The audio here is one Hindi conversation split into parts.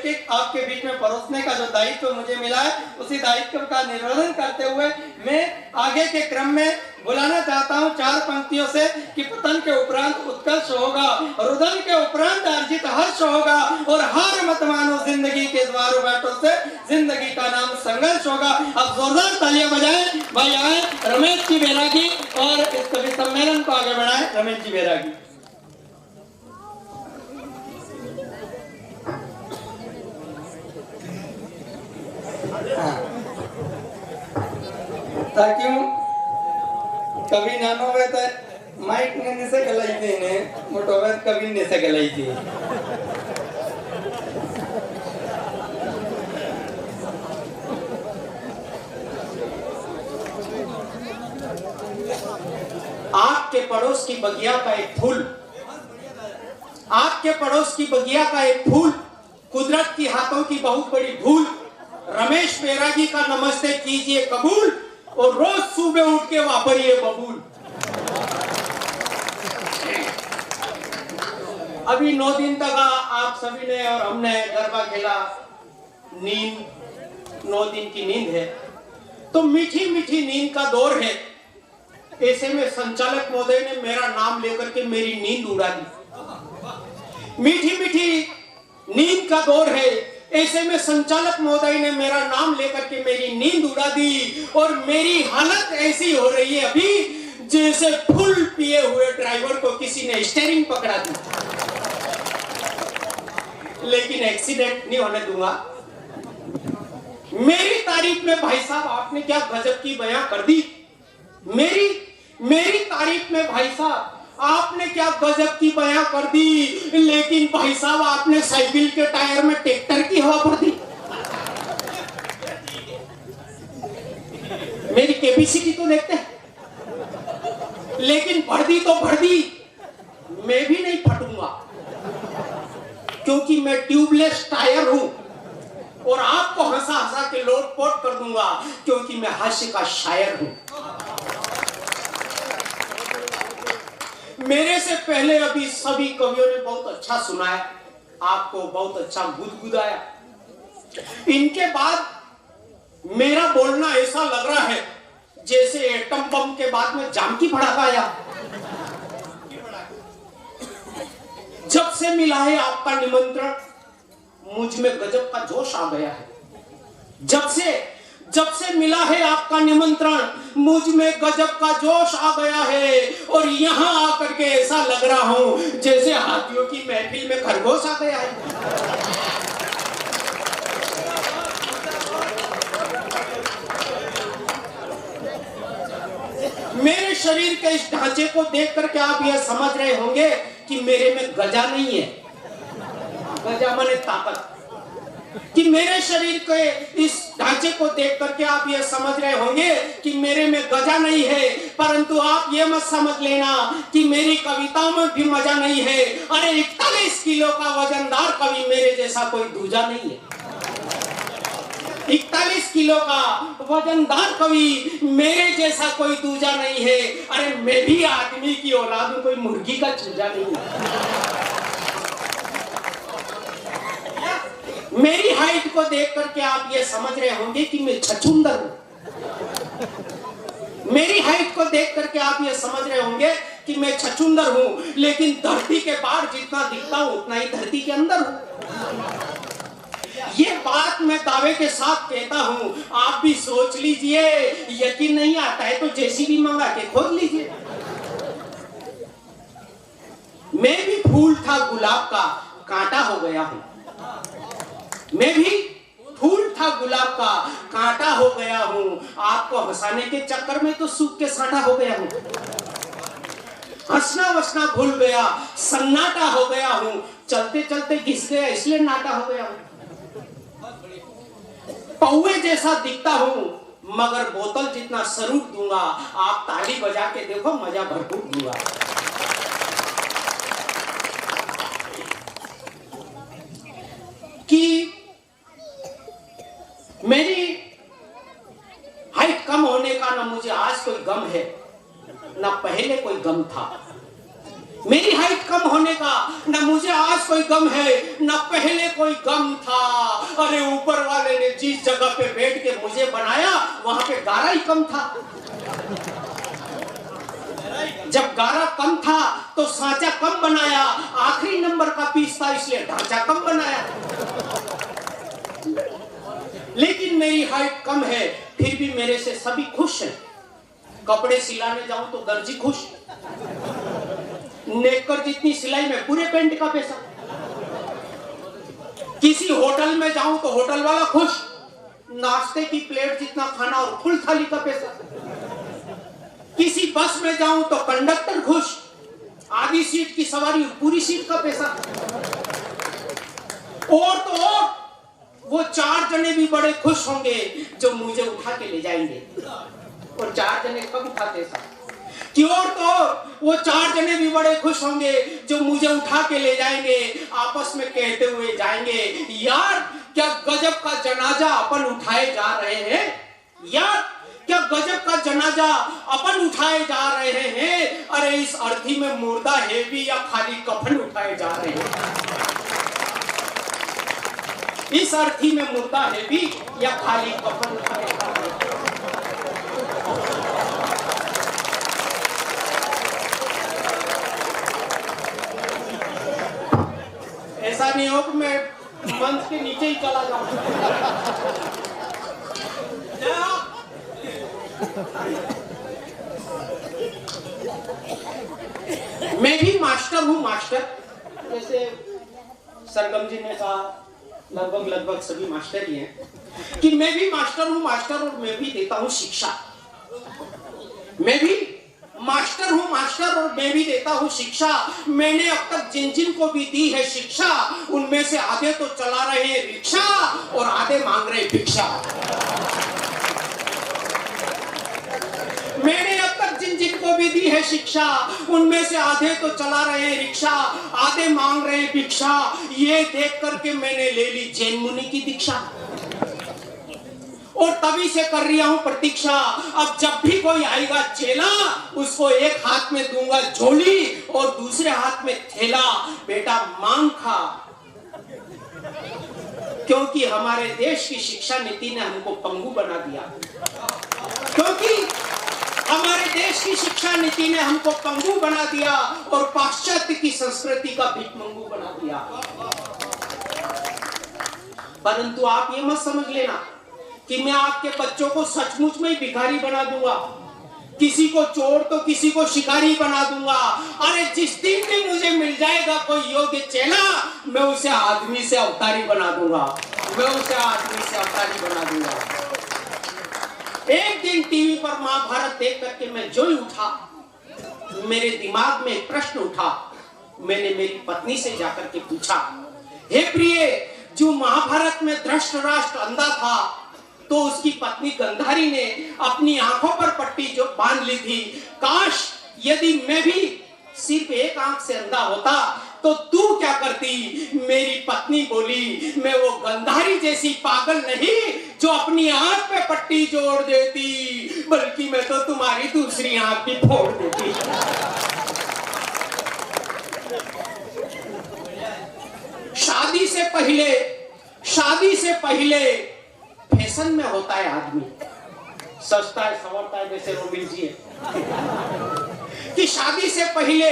एक एक आपके बीच में परोसने का जो दायित्व मुझे मिला है, उसी दायित्व का निर्वहन करते हुए मैं आगे के क्रम में बुलाना चाहता हूं 4 पंक्तियों से कि पतन के उपरांत उत्कर्ष होगा, रुदन के उपरांत अर्जित हर्ष होगा, और हार मत मानो जिंदगी के द्वारों बाटों से, जिंदगी का नाम संघर्ष होगा। अब जोरदार तालियां बजाएं। भाई आए रमेश जी बैरागी और इस कवि सम्मेलन को आगे बढ़ाएं। रमेश जी बैरागी। ताकि कभी नानो वे तो माइक ने से गलाई थी ने मोटो वे कभी ने से गलाई थी। आपके पड़ोस की बगिया का एक फूल, आपके पड़ोस की बगिया का एक फूल, कुदरत की हाथों की बहुत बड़ी भूल। रमेश बैरागी का नमस्ते कीजिए कबूल, और रोज सुबह उठ के वापरिए बबूल। अभी 9 दिन तक आप सभी ने और हमने गरबा खेला, नींद 9 दिन की नींद है, तो मीठी मीठी नींद का दौर है। ऐसे में संचालक महोदय ने मेरा नाम लेकर के मेरी नींद उड़ा दी। मीठी मीठी नींद का दौर है, ऐसे में संचालक महोदय ने मेरा नाम लेकर के मेरी नींद उड़ा दी, और मेरी हालत ऐसी हो रही है अभी जैसे फुल पिए हुए ड्राइवर को किसी ने स्टीयरिंग पकड़ा दी। लेकिन एक्सीडेंट नहीं होने दूंगा। मेरी तारीफ में भाई साहब आपने क्या गजब की बयां कर दी। मेरी तारीफ में भाई साहब आपने क्या गजब की बयां कर दी। लेकिन भाई साहब आपने साइकिल के टायर में ट्रैक्टर की हवा भर दी। मेरी कैपेसिटी तो देखते हैं, लेकिन भर दी तो भर दी। मैं भी नहीं फटूंगा, क्योंकि मैं ट्यूबलेस टायर हूं, और आपको हंसा हंसा के लोटपोट कर दूंगा, क्योंकि मैं हास्य का शायर हूं। मेरे से पहले अभी सभी कवियों ने बहुत अच्छा सुनाया, आपको बहुत अच्छा गुदगुदाया। इनके बाद मेरा बोलना ऐसा लग रहा है जैसे एटम बम के बाद में जाम की भड़ाका आया। जब से मिला है आपका निमंत्रण, मुझ में गजब का जोश आ गया है। जब से मिला है आपका निमंत्रण, मुझ में गजब का जोश आ गया है, और यहाँ आकर के ऐसा लग रहा हूं जैसे हाथियों की महफिल में खरगोश आ गया है। मेरे शरीर के इस ढांचे को देख करके आप यह समझ रहे होंगे कि मेरे में गजा नहीं है। गजा माने ताकत। कि मेरे शरीर के इस ढांचे को देख करके आप ये समझ रहे होंगे कि मेरे में गजा नहीं है, परंतु आप ये मत समझ लेना कि मेरी कविताओं में भी मजा नहीं है। अरे 41 किलो का वजनदार कवि मेरे जैसा कोई दूजा नहीं है। 41 किलो का वजनदार कवि मेरे जैसा कोई दूजा नहीं है। अरे मैं भी आदमी की औलाद हूं, कोई मुर्गी का चूजा नहीं है। मेरी हाइट को देख करके आप ये समझ रहे होंगे कि मैं छछूंदर हूं। मेरी हाइट को देख करके आप ये समझ रहे होंगे कि मैं छछूंदर हूं, लेकिन धरती के बाहर जितना दिखता हूं उतना ही धरती के अंदर हूं। ये बात मैं दावे के साथ कहता हूं, आप भी सोच लीजिए। यकीन नहीं आता है तो जेसीबी मंगा के खोद लीजिए। मैं भी फूल था गुलाब का, कांटा हो गया हूं। मैं भी फूल था गुलाब का, कांटा हो गया हूं। आपको हंसाने के चक्कर में तो सूख के साटा हो गया हूं। हंसना वसना भूल गया, सन्नाटा हो गया हूं। चलते चलते घिस गया इसलिए नाटा हो गया हूं। पौवे जैसा दिखता हूं, मगर बोतल जितना सरूप दूंगा। आप ताली बजा के देखो, मजा भरपूर दूंगा। कि मेरी हाइट कम होने का ना मुझे आज कोई गम है, ना पहले कोई गम था। मेरी हाइट कम होने का ना मुझे आज कोई गम है, ना पहले कोई गम था। अरे ऊपर वाले ने जिस जगह पे बैठ के मुझे बनाया वहां पे गारा ही कम था। जब गारा कम था तो सांचा कम बनाया, आखिरी नंबर का पीस था इसलिए ढांचा कम बनाया। लेकिन मेरी हाइट कम है, फिर भी मेरे से सभी खुश हैं। कपड़े सिलाने जाऊं तो दर्जी खुश, नेकर जितनी सिलाई में पूरे पेंट का पैसा। किसी होटल में जाऊं तो होटल वाला खुश, नाश्ते की प्लेट जितना खाना और फुल थाली का पैसा। किसी बस में जाऊं तो कंडक्टर खुश, आधी सीट की सवारी और पूरी सीट का पैसा। और तो और वो 4 जने भी बड़े खुश होंगे जो मुझे उठा के ले जाएंगे। और 4 जने कब उठाते साहब कि और तो वो 4 जने भी बड़े खुश होंगे जो मुझे उठा के ले जाएंगे, आपस में कहते हुए जाएंगे, यार क्या गजब का जनाजा अपन उठाए जा रहे हैं, यार क्या गजब का जनाजा अपन उठाए जा रहे हैं। अरे इस अर्थी में मुर्दा है भी या खाली कफन उठाए जा रहे हैं। इस अर्थी में मुर्दा है भी या खाली कफन उठाए जा रहे हैं। ऐसा नहीं हो कि मैं मंच के नीचे ही चला जाऊं। मैं भी मास्टर हूं, मास्टर। जैसे सरगम जी ने कहा, लगभग सभी मास्टर ही हैं कि मैं भी मास्टर हूं, मास्टर, और मैं भी देता हूं शिक्षा। मैं भी मास्टर हूं, मास्टर, और मैं भी देता हूं शिक्षा। मैंने अब तक जिन जिन को भी दी है शिक्षा, उनमें से आधे तो चला रहे हैं रिक्शा और आधे मांग रहे भिक्षा। मैंने अब तक जिन जिन को भी दी है शिक्षा, उनमें से आधे तो चला रहे हैं रिक्शा, आधे मांग रहे हैं भिक्षा। ये देख करके मैंने ले ली जैन मुनि की दीक्षा और तभी से कर रहा हूं प्रतीक्षा। अब जब भी कोई आएगा चेला, उसको एक हाथ में दूंगा झोली और दूसरे हाथ में थैला, बेटा मांग खा। क्योंकि हमारे देश की शिक्षा नीति ने हमको पंगु बना दिया, क्योंकि हमारे देश की शिक्षा नीति ने हमको पंगु बना दिया और पाश्चात्य की संस्कृति का भिखमंगू बना दिया। परंतु आप ये मत समझ लेना कि मैं आपके बच्चों को सचमुच में ही भिखारी बना दूंगा, किसी को चोर तो किसी को शिकारी बना दूंगा। अरे जिस दिन भी मुझे मिल जाएगा कोई योग्य चेला, मैं उसे आदमी से अवतारी बना दूंगा, मैं उसे आदमी से अवतारी बना दूंगा। एक दिन टीवी पर महाभारत देख करके मैं जो ही उठा, मेरे दिमाग में एक प्रश्न उठा। मैंने मेरी पत्नी से जाकर के पूछा, हे प्रिय, जो महाभारत में धृतराष्ट्र अंधा था तो उसकी पत्नी गंधारी ने अपनी आंखों पर पट्टी जो बांध ली थी, काश यदि मैं भी सिर्फ एक आंख से अंधा होता तो तू क्या करती? मेरी पत्नी बोली, मैं वो गंधारी जैसी पागल नहीं जो अपनी आंख पे पट्टी जोड़ देती, बल्कि मैं तो तुम्हारी दूसरी आंख भी फोड़ देती। शादी से पहले फैशन में होता है आदमी, सस्ता है संवरता है, जैसे रोमिल जी है कि शादी से पहले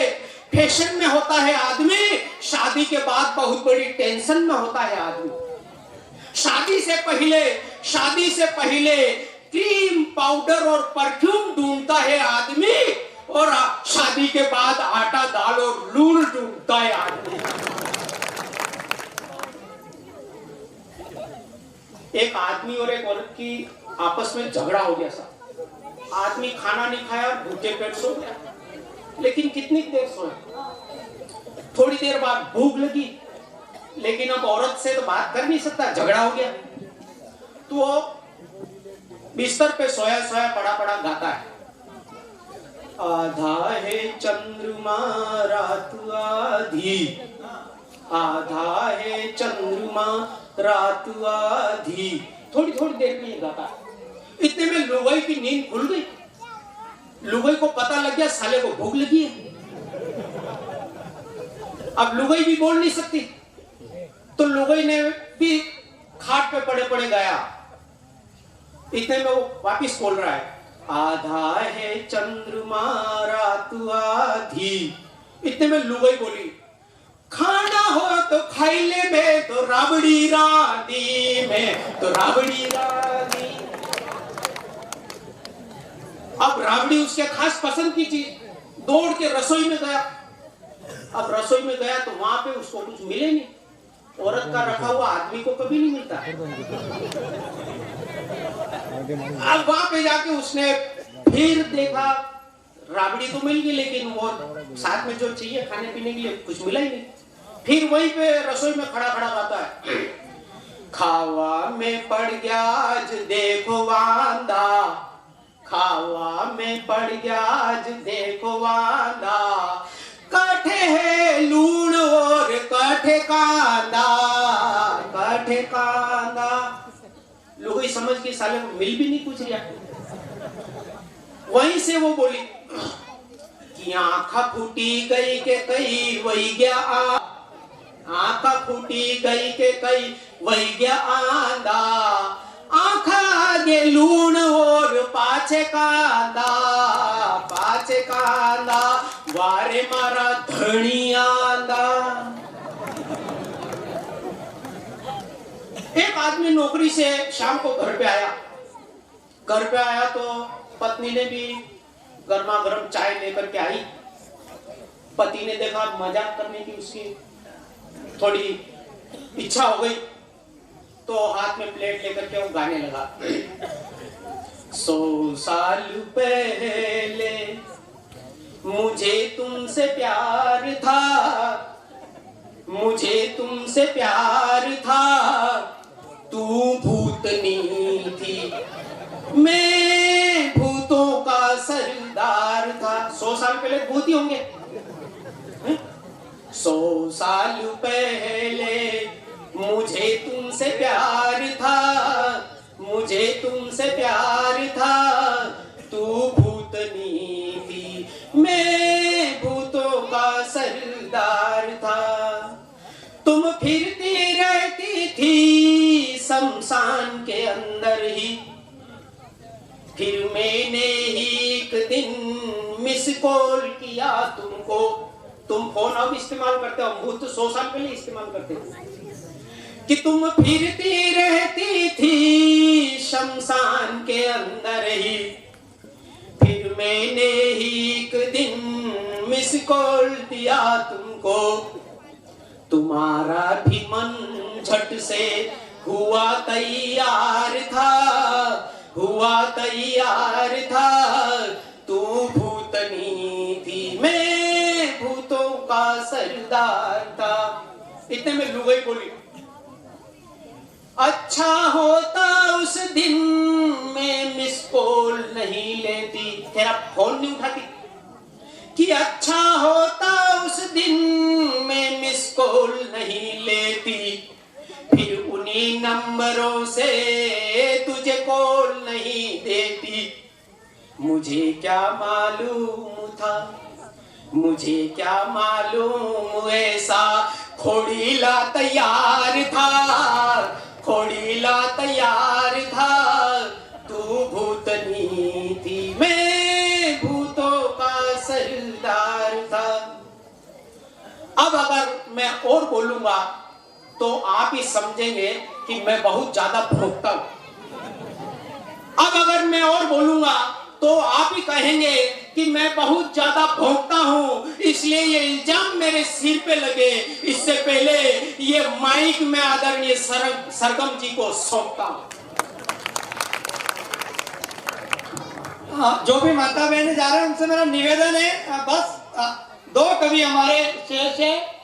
फैशन में होता है आदमी, शादी के बाद बहुत बड़ी टेंशन में होता है आदमी। शादी से पहले क्रीम, पाउडर और परफ्यूम ढूंढता है आदमी, और शादी के बाद आटा, दाल और लूण ढूंढता है आदमी। एक आदमी और एक औरत की आपस में झगड़ा हो गया साहब। आदमी खाना नहीं खाया, भूखे पेट सो गया। लेकिन कितनी देर सोए? थोड़ी देर बाद भूख लगी, लेकिन अब औरत से तो बात कर नहीं सकता, झगड़ा हो गया। तो वो बिस्तर पे सोया सोया पड़ा गाता है, आधा है चंद्रमा रात आधी, आधा है चंद्रमा रात आधी। थोड़ी देर में ये गाता है। इतने में लुगाई की नींद खुल गई। लुगाई को पता लग गया साले को भूख लगी है। अब लुगाई भी बोल नहीं सकती, तो लुगाई ने भी खाट पे पड़े पड़े गया। इतने में वो वापिस बोल रहा है, आधा है चंद्रमा रात आधी। इतने में लुगाई बोली, खाना हो तो खाई ले बे, तो राबड़ी रानी में, तो राबड़ी रानी। अब राबड़ी उसके खास पसंद की चीज, दौड़ के रसोई में गया। अब रसोई में गया तो वहां पे उसको कुछ मिले नहीं, औरत का रखा हुआ आदमी को कभी नहीं मिलता। अब वहां पे जाके उसने फिर देखा, राबड़ी तो मिल गई लेकिन वो साथ में जो चाहिए खाने पीने के लिए कुछ मिला ही नहीं। फिर वहीं पे रसोई में खड़ा खड़ा गाता है, खावा में पड़ गया आज देखो वांदा, खावा में पड़ गया आज देखो वांदा, काठे है लूण और काठे कांदा, काठे कांदा। लोग ही समझ के साले को मिल भी नहीं कुछ रिया। वहीं से वो बोली कि आंखा फूटी गई के कई वही गया, आंखा फूटी गई के कई वही गया आंदा, आंखा आगे लूण और पाछे कांदा, पाछे कांदा, वारे मारा धनी आंदा। एक आदमी नौकरी से शाम को घर पे आया। घर पे आया तो पत्नी ने भी गर्मा गर्म चाय लेकर के आई। पति ने देखा मजाक करने की उसकी थोड़ी इच्छा हो गई, तो हाथ में प्लेट लेकर के वो गाने लगा, 100 साल पहले मुझे तुमसे प्यार था, मुझे तुमसे प्यार था, तू भूतनी थी, मैं भूतों का सरदार था। 100 साल पहले भूत ही होंगे। 100 साल पहले मुझे तुमसे प्यार था, मुझे तुमसे प्यार था, तू भूतनी थी, मैं भूतों का सरदार था। तुम फिरती रहती थी शमशान के अंदर ही, फिर मैंने एक दिन मिस कॉल किया तुमको। तुम फोन अब इस्तेमाल करते हो, भूत 100 साल पहले इस्तेमाल करते थे। कि तुम फिरती रहती थी शमशान के अंदर ही, फिर मैंने एक दिन मिस कॉल दिया तुमको। तुम्हारा भी मन झट से हुआ तैयार था, हुआ तैयार था, तू भूतनी थी, मैं भूतों का सरदार था। इतने में लुगाई बोली, अच्छा होता उस दिन मैं मिस कॉल नहीं लेती, तेरा फोन नहीं उठाती। कि अच्छा होता उस दिन मैं मिस कॉल नहीं लेती, फिर उन्हीं नंबरों से तुझे कॉल नहीं देती। मुझे क्या मालूम था, मुझे क्या मालूम ऐसा खोड़ीला तैयार था, खोड़ीला तैयार था, तू भूतनी थी, मैं भूतों का सरदार था। अब अगर मैं और बोलूंगा तो आप ही समझेंगे कि मैं बहुत ज्यादा भोगता हूं। अब अगर मैं और बोलूंगा तो आप ही कहेंगे कि मैं बहुत ज्यादा भोगता हूं, इसलिए ये इल्जाम मेरे सिर पे लगे। इससे पहले ये माइक में आदरणीय सरगम जी को सौंपता हूं। जो भी माता बहने जा रहे हैं उनसे मेरा निवेदन है, बस 2 कवि हमारे शेष है।